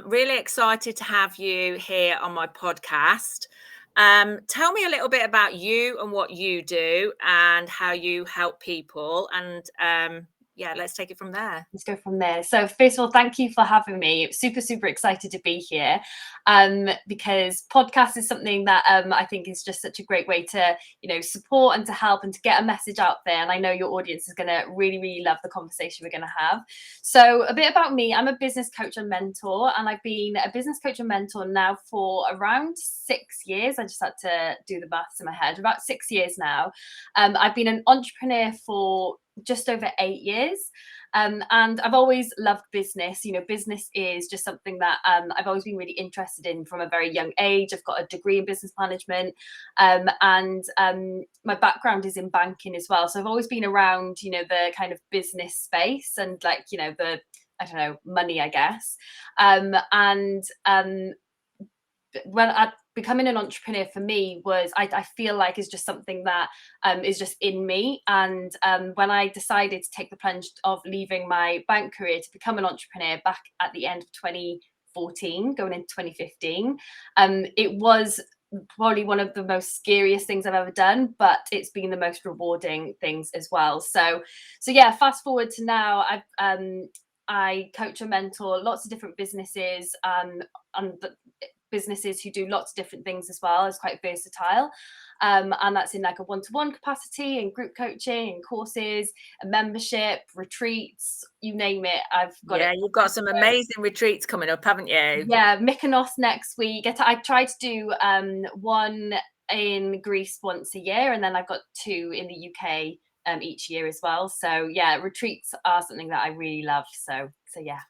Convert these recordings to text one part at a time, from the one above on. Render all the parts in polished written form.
Really excited to have you here on my podcast. Tell me a little bit about you and what you do and how you help people. And yeah, let's take it from there. Let's go from there. So first of all, thank you for having me. Super excited to be here, because podcast is something that I think is just such a great way to, support and to help and to get a message out there. And I know your audience is going to really love the conversation we're going to have. So a bit about me. I'm a business coach and mentor, and I've been a business coach and mentor now for around 6 years. I just had to do the maths in my head. About 6 years now. I've been an entrepreneur for just over 8 years. And I've always loved business. Business is just something that I've always been really interested in from a very young age. I've got a degree in business management, and my background is in banking as well. So I've always been around, the kind of business space and the, I don't know, money, I guess. When becoming an entrepreneur for me was, I feel like is just something that is just in me. And when I decided to take the plunge of leaving my bank career to become an entrepreneur back at the end of 2014, going into 2015, it was probably one of the most scariest things I've ever done, but it's been the most rewarding things as well. So yeah, fast forward to now, I coach and mentor lots of different businesses, and businesses who do lots of different things as well. It's quite versatile, and that's in like a one-to-one capacity, and group coaching, and courses, and membership, retreats, you name it. I've got it. You've got some amazing retreats coming up, haven't you? Yeah, Mykonos next week. I try to do one in Greece once a year, and then I've got 2 in the UK each year as well. So yeah, retreats are something that I really love. So yeah.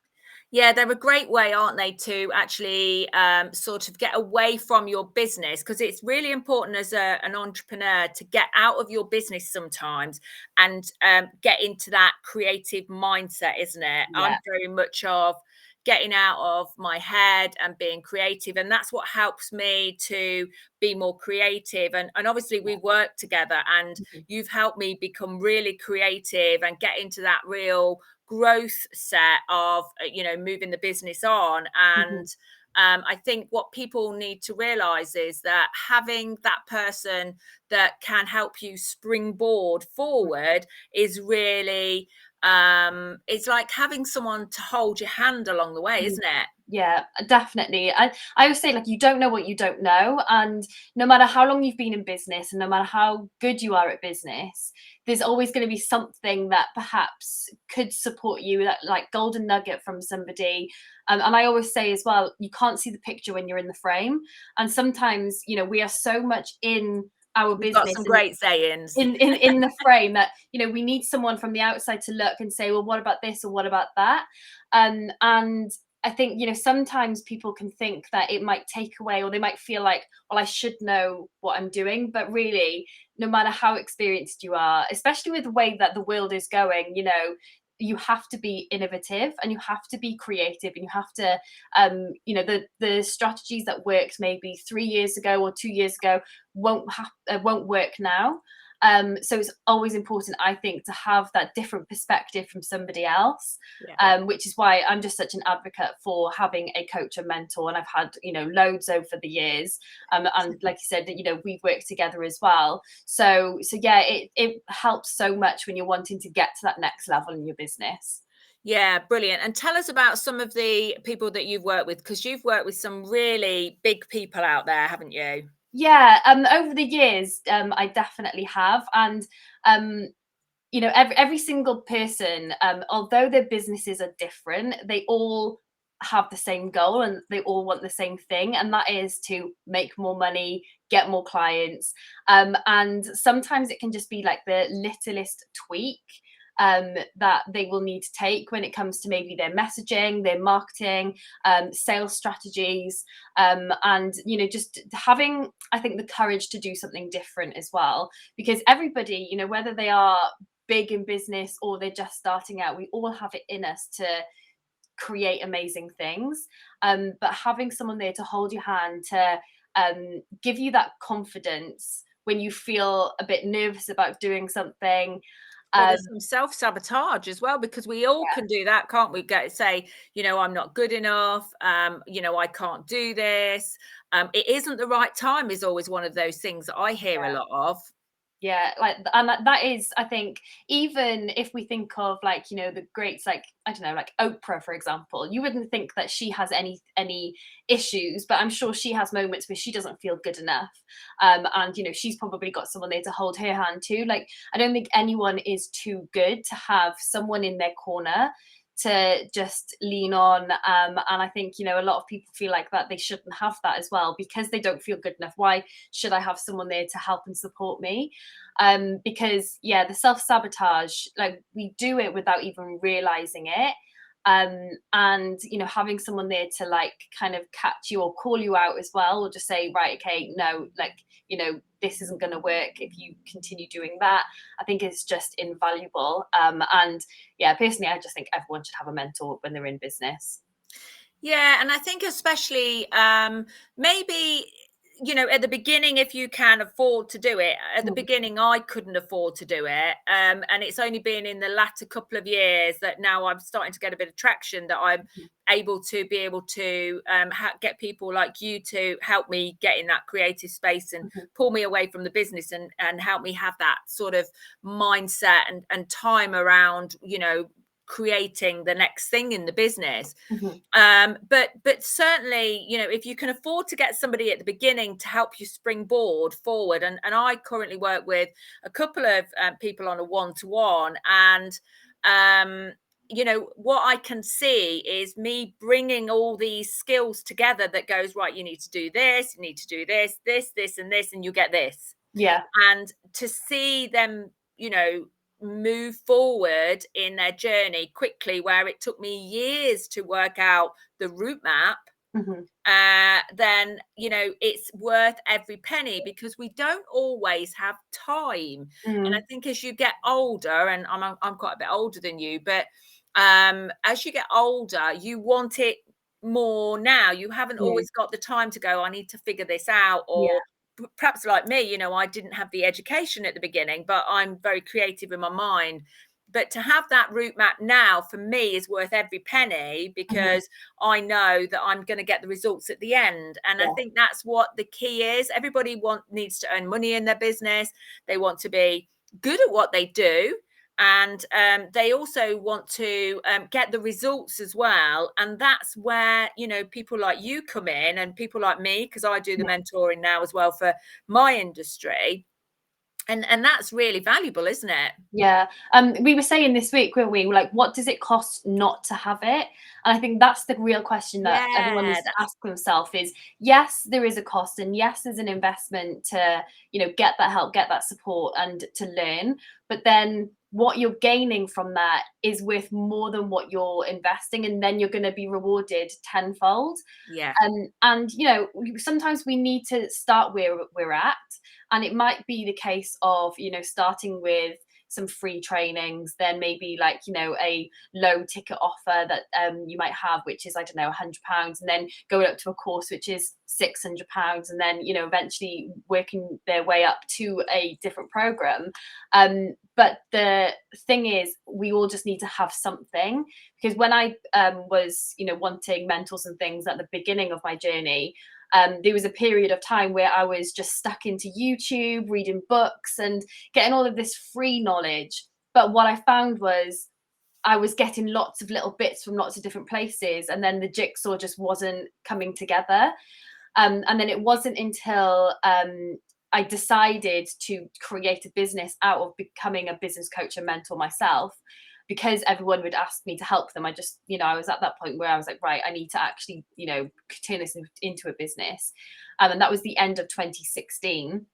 Yeah, they're a great way, aren't they, to actually sort of get away from your business, because it's really important as an entrepreneur to get out of your business sometimes and get into that creative mindset, isn't it? Yeah. I'm very much of getting out of my head and being creative, and that's what helps me to be more creative. And obviously we've worked together, and you've helped me become really creative and get into that real growth set of moving the business on. And I think what people need to realize is that having that person that can help you springboard forward is really it's like having someone to hold your hand along the way, isn't it? Yeah, definitely. I always say, like, you don't know what you don't know. And no matter how long you've been in business and no matter how good you are at business, there's always going to be something that perhaps could support you, that like golden nugget from somebody. And I always say as well, you can't see the picture when you're in the frame. And sometimes, we are so much in our We've business, got some great sayings in the frame, that we need someone from the outside to look and say, well, what about this or what about that? And I think, sometimes people can think that it might take away, or they might feel like, well, I should know what I'm doing. But really, no matter how experienced you are, especially with the way that the world is going, you have to be innovative and you have to be creative, and you have to, the strategies that worked maybe 3 years ago or 2 years ago won't work now. So it's always important, I think, to have that different perspective from somebody else, which is why I'm just such an advocate for having a coach and mentor. And I've had, loads over the years. And like you said, that, we've worked together as well. So yeah, it helps so much when you're wanting to get to that next level in your business. Yeah, brilliant. And tell us about some of the people that you've worked with, because you've worked with some really big people out there, haven't you? Yeah, over the years, I definitely have. And every single person, although their businesses are different, they all have the same goal and they all want the same thing, and that is to make more money, get more clients. And sometimes it can just be like the littlest tweak that they will need to take when it comes to maybe their messaging, their marketing, sales strategies, and just having, I think, the courage to do something different as well. Because everybody, whether they are big in business or they're just starting out, we all have it in us to create amazing things. But having someone there to hold your hand, to give you that confidence when you feel a bit nervous about doing something, Well, there's some self-sabotage as well, because we all Yeah. can do that, can't we? Say, I'm not good enough. I can't do this. It isn't the right time is always one of those things that I hear a lot of. Yeah, like, and that is, I think, even if we think of, like, the greats, like, I don't know, like Oprah, for example, you wouldn't think that she has any issues, but I'm sure she has moments where she doesn't feel good enough. And she's probably got someone there to hold her hand too. Like, I don't think anyone is too good to have someone in their corner to just lean on. And I think, a lot of people feel like that they shouldn't have that as well, because they don't feel good enough. Why should I have someone there to help and support me? Because the self-sabotage, like, we do it without even realizing it. And having someone there to, like, kind of catch you or call you out as well, or just say, right, okay, no, like, this isn't going to work if you continue doing that, I think is just invaluable. And personally, I just think everyone should have a mentor when they're in business. Yeah, and I think especially maybe at the beginning, if you can afford to do it. At the Mm. beginning, I couldn't afford to do it, and it's only been in the latter couple of years that now I'm starting to get a bit of traction, that I'm able to get people like you to help me get in that creative space and pull me away from the business, and help me have that sort of mindset and time around creating the next thing in the business. But certainly, if you can afford to get somebody at the beginning to help you springboard forward, and I currently work with a couple of people on a one-to-one, and what I can see is me bringing all these skills together that goes, right, you need to do this, you need to do this and this, and you get this. Yeah. And to see them, move forward in their journey quickly, where it took me years to work out the route map, then it's worth every penny, because we don't always have time. And I think as you get older, and I'm quite a bit older than you, but as you get older, you want it more now. You haven't always got the time to go, I need to figure this out. Or perhaps like me, I didn't have the education at the beginning, but I'm very creative in my mind. But to have that route map now, for me, is worth every penny, because I know that I'm going to get the results at the end. And I think that's what the key is. Everybody needs to earn money in their business. They want to be good at what they do. And they also want to get the results as well. And that's where, people like you come in, and people like me, because I do the mentoring now as well for my industry. And that's really valuable, isn't it? Yeah. We were saying this week, weren't we? Like, what does it cost not to have it? And I think that's the real question that everyone Yeah, needs to ask themselves is, yes, there is a cost, and yes, there's an investment to, get that help, get that support, and to learn. But then what you're gaining from that is worth more than what you're investing, and then you're going to be rewarded tenfold. yeah. And sometimes we need to start where we're at, and it might be the case of starting with some free trainings, then maybe, like, a low ticket offer that you might have, which is, I don't know, £100, and then going up to a course which is £600, and then eventually working their way up to a different program. But the thing is, we all just need to have something, because when I was wanting mentors and things at the beginning of my journey, there was a period of time where I was just stuck into YouTube, reading books and getting all of this free knowledge. But what I found was I was getting lots of little bits from lots of different places, and then the jigsaw just wasn't coming together. And then it wasn't until I decided to create a business out of becoming a business coach and mentor myself, because everyone would ask me to help them. I just, I was at that point where I was like, right, I need to actually, turn this into a business. And that was the end of 2016.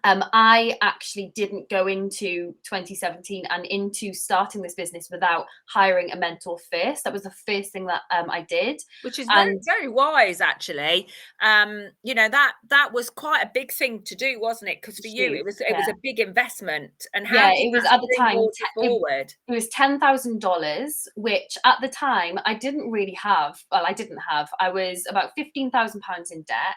I actually didn't go into 2017 and into starting this business without hiring a mentor first. That was the first thing that I did. Which is very, very wise, actually. That was quite a big thing to do, wasn't it? Because for you, it was a big investment. And how did it was that at the time springboard you forward? it was $10,000, which at the time I didn't really have. Well, I didn't have. I was about £15,000 in debt.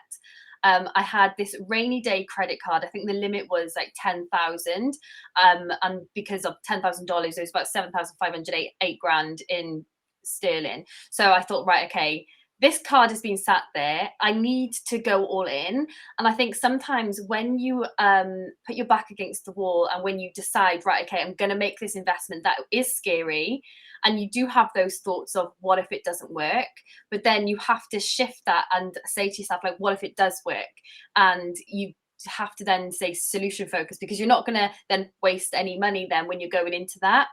I had this rainy day credit card. I think the limit was like 10,000. And because of $10,000, it was about 7,500, eight grand in sterling. So I thought, right, okay, this card has been sat there. I need to go all in. And I think sometimes when you put your back against the wall and when you decide, right, okay, I'm going to make this investment that is scary, and you do have those thoughts of what if it doesn't work, but then you have to shift that and say to yourself, like, what if it does work? And you have to then say solution focus, because you're not going to then waste any money then when you're going into that.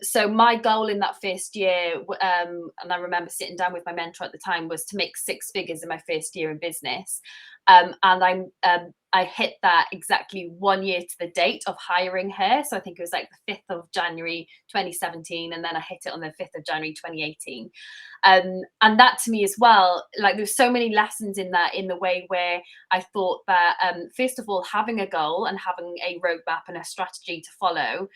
So my goal in that first year, and I remember sitting down with my mentor at the time, was to make 6 figures in my first year in business. And I hit that exactly 1 year to the date of hiring her. So I think it was like the 5th of January 2017, and then I hit it on the 5th of January 2018. And that to me as well, like there's so many lessons in that, in the way where I thought that, first of all, having a goal and having a roadmap and a strategy to follow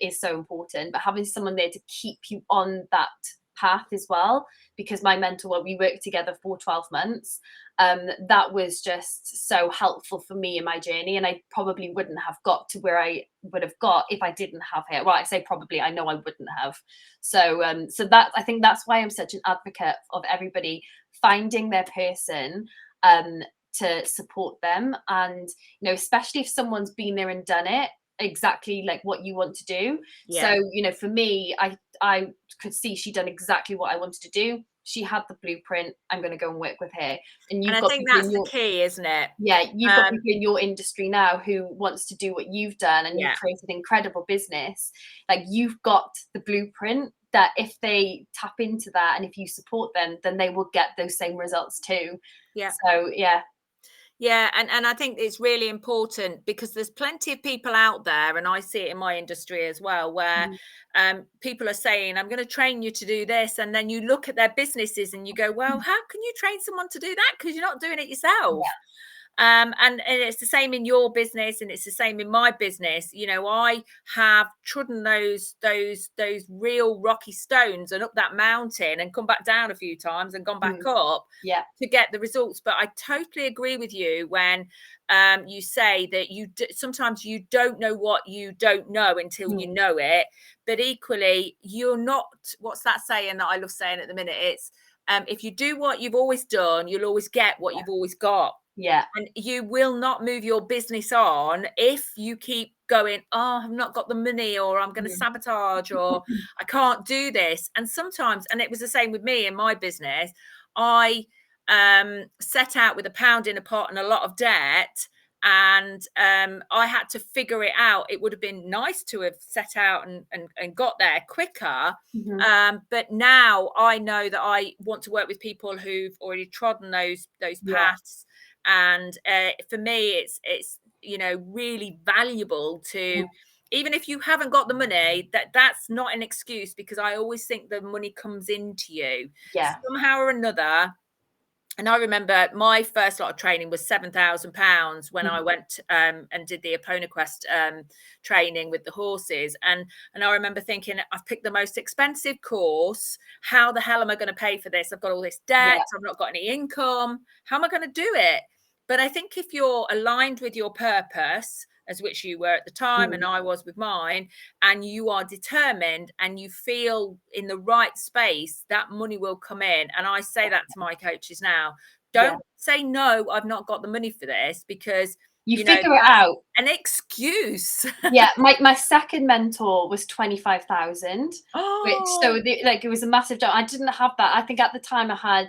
is so important, but having someone there to keep you on that path as well. Because my mentor, well, we worked together for 12 months. That was just so helpful for me in my journey, and I probably wouldn't have got to where I would have got if I didn't have her. Well, I say probably, I know I wouldn't have. So that, I think that's why I'm such an advocate of everybody finding their person to support them. And especially if someone's been there and done it exactly like what you want to do. Yeah. So for me, I could see she'd done exactly what I wanted to do. She had the blueprint. I'm going to go and work with her. And And you've I got think people that's in the your, key, isn't it? yeah, you've got people in your industry now who wants to do what you've done, and you've created incredible business. Like, you've got the blueprint that if they tap into that and if you support them, then they will get those same results too. Yeah. So yeah. Yeah, and I think it's really important, because there's plenty of people out there, and I see it in my industry as well, where people are saying, I'm going to train you to do this. And then you look at their businesses and you go, well, how can you train someone to do that? Because you're not doing it yourself. Yeah. And it's the same in your business, and it's the same in my business. I have trodden those real rocky stones and up that mountain and come back down a few times and gone back up to get the results. But I totally agree with you when you say that sometimes you don't know what you don't know until you know it. But equally, you're not, what's that saying that I love saying at the minute? It's if you do what you've always done, you'll always get what you've always got. Yeah. And you will not move your business on if you keep going, oh, I've not got the money, or I'm going to sabotage, or I can't do this. And sometimes, and it was the same with me in my business, I set out with £1 in a pot and a lot of debt. And I had to figure it out. It would have been nice to have set out and got there quicker. But now I know that I want to work with people who've already trodden those paths. And for me, it's really valuable to, even if you haven't got the money, that's not an excuse, because I always think the money comes into you somehow or another. And I remember my first lot of training was £7,000 when I went and did the Equine training with the horses. And I remember thinking, I've picked the most expensive course. How the hell am I going to pay for this? I've got all this debt. I've not got any income. How am I going to do it? But I think if you're aligned with your purpose, as which you were at the time and I was with mine, and you are determined and you feel in the right space, that money will come in. And I say that to my coaches now. Don't say, no, I've not got the money for this, because you figure it out. An excuse. Yeah, my second mentor was 25,000, which it was a massive job. I didn't have that. I think at the time I had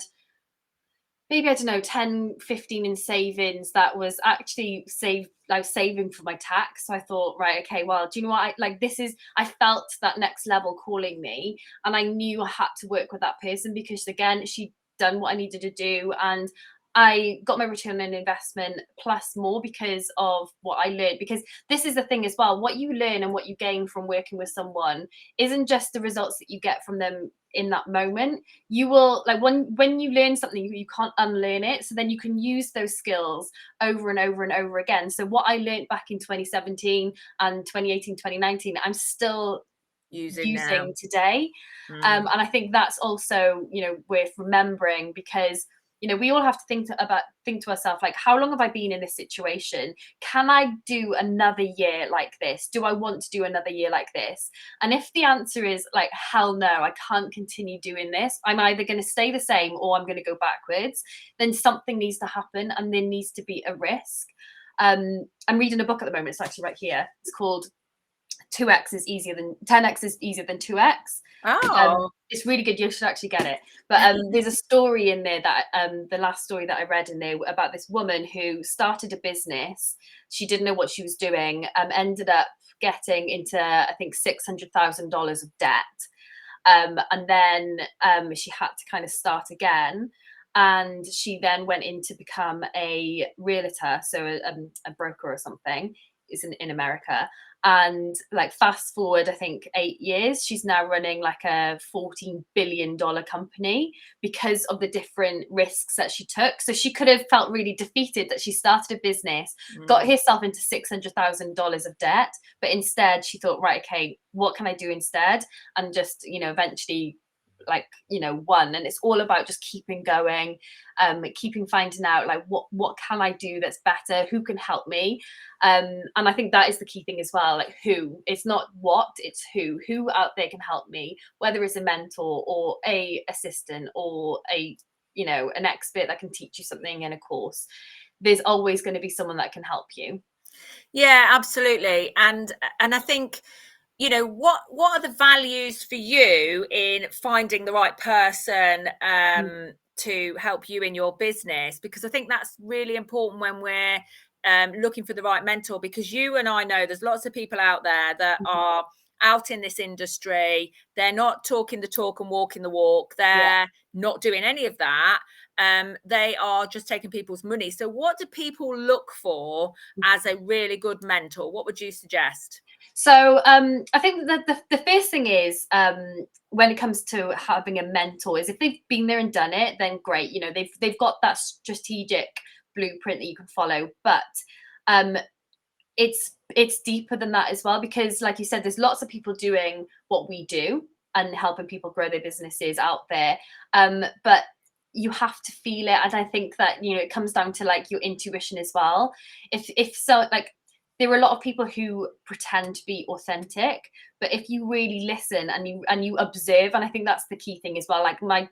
maybe, I don't know, 10, 15 in savings that was actually saving for my tax. So I thought, right, okay, well, do you know what? I felt that next level calling me, and I knew I had to work with that person, because again, she'd done what I needed to do. And I got my return on investment plus more because of what I learned. Because this is the thing as well, what you learn and what you gain from working with someone isn't just the results that you get from them in that moment. You will, like, when you learn something, you can't unlearn it. So then you can use those skills over and over and over again. So what I learned back in 2017 and 2018, 2019, I'm still using today. And I think that's also, worth remembering, because you know, we all have to think to ourselves, like, how long have I been in this situation? Can I do another year like this? Do I want to do another year like this? And if the answer is like, hell no, I can't continue doing this, I'm either going to stay the same or I'm going to go backwards, then something needs to happen and there needs to be a risk. I'm reading a book at the moment. It's actually right here. It's called 2x is easier than 10x is easier than 2x. Oh. It's really good. You should actually get it. But there's a story in there that the last story that I read in there about this woman who started a business. She didn't know what she was doing. Ended up getting into, I think, $600,000 of debt. And then she had to kind of start again. And she then went in to become a realtor, so a broker or something, is in America. And like fast forward, I think 8 years, she's now running like a $14 billion company because of the different risks that she took. So she could have felt really defeated that she started a business, got herself into $600,000 of debt, but instead she thought, right, okay, what can I do instead? And just, you know, eventually, like, you know, won. And it's all about just keeping going, keeping finding out like what can I do that's better, who can help me. And I think that is the key thing as well, like who. It's not what, it's who out there can help me, whether it's a mentor or a assistant or a, you know, an expert that can teach you something in a course. There's always going to be someone that can help you. Yeah, absolutely. And I think, you know, what are the values for you in finding the right person to help you in your business? Because I think that's really important when we're looking for the right mentor, because you and I know there's lots of people out there that are out in this industry. They're not talking the talk and walking the walk. They're not doing any of that. They are just taking people's money. So what do people look for as a really good mentor? What would you suggest? So I think that the first thing is, when it comes to having a mentor, is if they've been there and done it, then great. You know, they've got that strategic blueprint that you can follow. But it's deeper than that as well, because like you said, there's lots of people doing what we do and helping people grow their businesses out there. But you have to feel it. And I think that, you know, it comes down to like your intuition as well. If so, like, there are a lot of people who pretend to be authentic, but if you really listen and you observe, and I think that's the key thing as well. Like my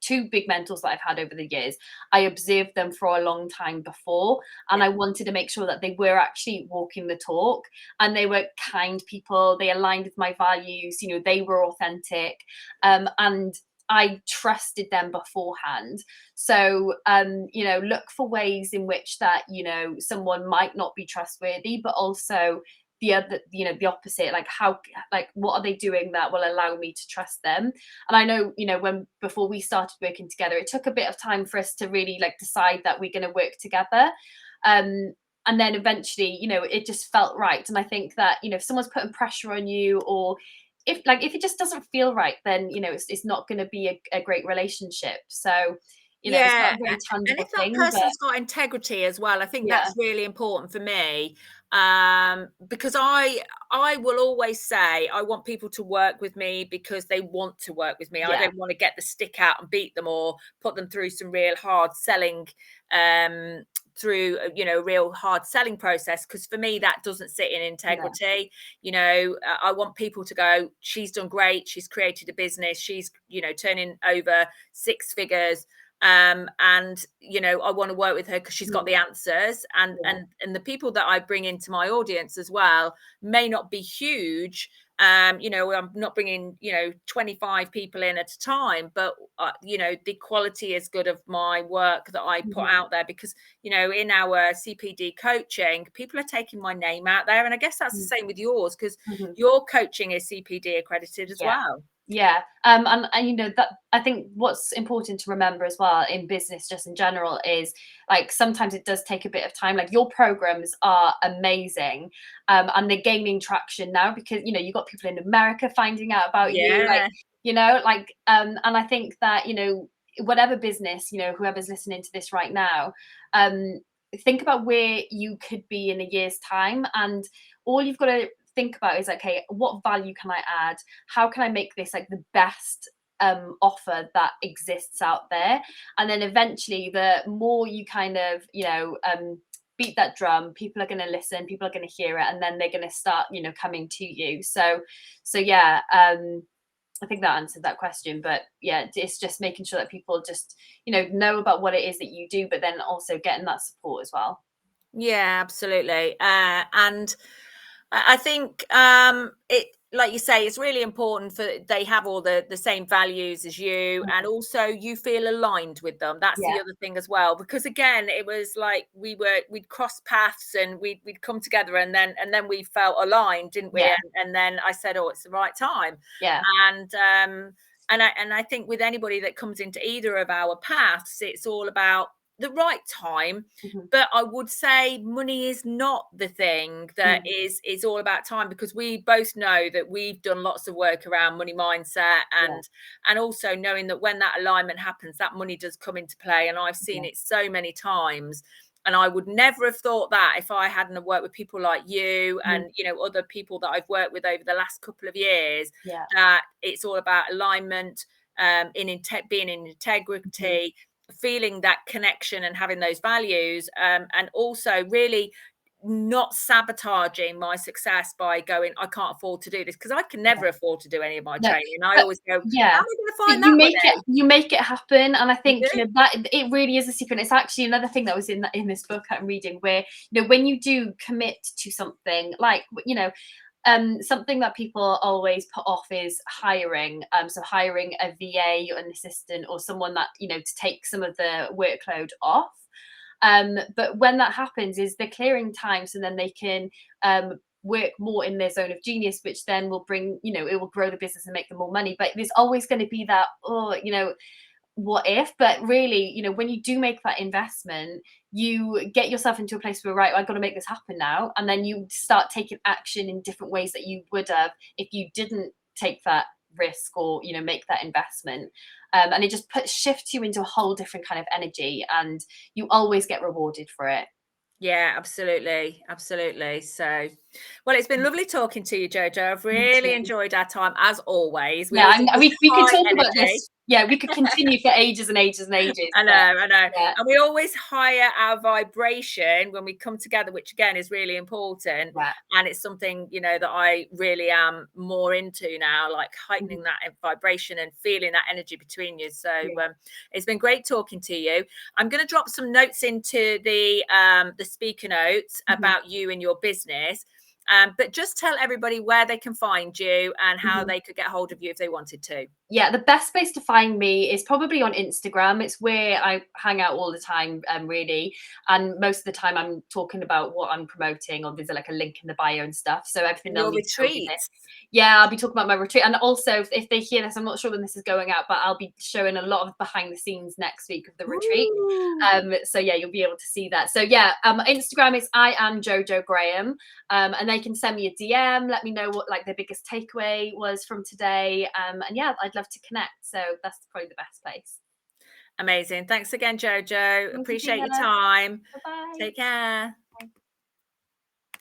two big mentors that I've had over the years, I observed them for a long time before, and I wanted to make sure that they were actually walking the talk and they were kind people. They aligned with my values. You know, they were authentic, and I trusted them beforehand. So, you know, look for ways in which that, you know, someone might not be trustworthy, but also the other, you know, the opposite, like how, like, what are they doing that will allow me to trust them? And I know, you know, before we started working together, it took a bit of time for us to really like decide that we're going to work together. And then eventually, you know, it just felt right. And I think that, you know, if someone's putting pressure on you, or if it just doesn't feel right, then, you know, it's not going to be a great relationship. So, you know, it's not Yeah, a very and tangible if that thing, but person's got integrity as well, I think yeah, that's really important for me. Because I will always say I want people to work with me because they want to work with me. I yeah, don't want to get the stick out and beat them or put them through some real hard selling through you know, real hard selling process, because for me that doesn't sit in integrity. You know, I want people to go, she's done great, she's created a business, she's, you know, turning over 6 figures, and you know, I want to work with her because she's got the answers. And the people that I bring into my audience as well may not be huge. You know, I'm not bringing, you know, 25 people in at a time, but you know, the quality is good of my work that I put out there, because, you know, in our CPD coaching, people are taking my name out there. And I guess that's the same with yours, because your coaching is CPD accredited as well. Yeah. And you know, that I think what's important to remember as well in business, just in general, is like sometimes it does take a bit of time. Like your programs are amazing, and they're gaining traction now because, you know, you've got people in America finding out about you, like, Yeah. you know, like, and I think that, you know, whatever business, you know, whoever's listening to this right now, think about where you could be in a year's time, and all you've got to think about is, okay, what value can I add? How can I make this like the best offer that exists out there. And then eventually, the more you kind of, beat that drum, people are going to listen, people are going to hear it, and then they're going to start, coming to you. So yeah, I think that answered that question. But yeah, it's just making sure that people just, know about what it is that you do, but then also getting that support as well. Yeah, absolutely. And I think it, like you say, it's really important for they have all the same values as you, and also you feel aligned with them. That's the Yeah, other thing as well, because again, it was like we'd cross paths and we'd come together, and then we felt aligned, didn't we? yeah, And then I said, oh, it's the right time. yeah. And I think with anybody that comes into either of our paths, it's all about the right time. Mhm. But I would say money is not the thing that Mm. is all about time, because we both know that we've done lots of work around money mindset, Yeah, and also knowing that when that alignment happens, that money does come into play. And I've seen yeah. it so many times. And I would never have thought that if I hadn't have worked with people like you Mhm. and other people that I've worked with over the last couple of years, Yeah. that it's all about alignment, being in Mhm. integrity, feeling that connection and having those values, and also really not sabotaging my success by going, I can't afford to do this, because I can never afford to do any of my No, training. And I but always go, how am yeah, I going to but find that money? you make it happen, and I You think, do? that it really is a secret. It's actually another thing that was in this book I'm reading, where, when you do commit to something, like, something that people always put off is hiring. So hiring a VA or an assistant or someone that, to take some of the workload off. But when that happens, is the clearing time, so then they can work more in their zone of genius, which then will bring, it will grow the business and make them more money. But there's always going to be that, what if? But really, when you do make that investment, you get yourself into a place where, right, I've got to make this happen now. And then you start taking action in different ways that you would have if you didn't take that risk, or, make that investment. And it just shifts you into a whole different kind of energy, and you always get rewarded for it. Yeah, absolutely. Absolutely. So, well, it's been lovely talking to you, Jojo. I've You really too. enjoyed our time, as always. We Yeah, always have this we could high talk about energy. this. Yeah, we could continue for ages and ages and ages. I know, But I know. yeah, And we always higher our vibration when we come together, which again is really important. yeah. And it's something, that I really am more into now, like Mhm. heightening that vibration and feeling that energy between you. So Yeah. it's been great talking to you. I'm going to drop some notes into the speaker notes Mhm. about you and your business. But just tell everybody where they can find you and how Mhm. they could get hold of you if they wanted to. Yeah, the best place to find me is probably on Instagram. It's where I hang out all the time, really. And most of the time, I'm talking about what I'm promoting, or there's like a link in the bio and stuff. So everything And they'll your need to go be there. retreats. Yeah, I'll be talking about my retreat. And also, if they hear this, I'm not sure when this is going out, but I'll be showing a lot of behind the scenes next week of the retreat. Ooh. So yeah, you'll be able to see that. So yeah, Instagram is I am JoJo Graham. And they can send me a DM, let me know what like their biggest takeaway was from today. And yeah, I'd love to connect. So that's probably the best place. Amazing. Thanks again, Jojo. Thank you, Appreciate Dina. your time. Bye bye. Take care.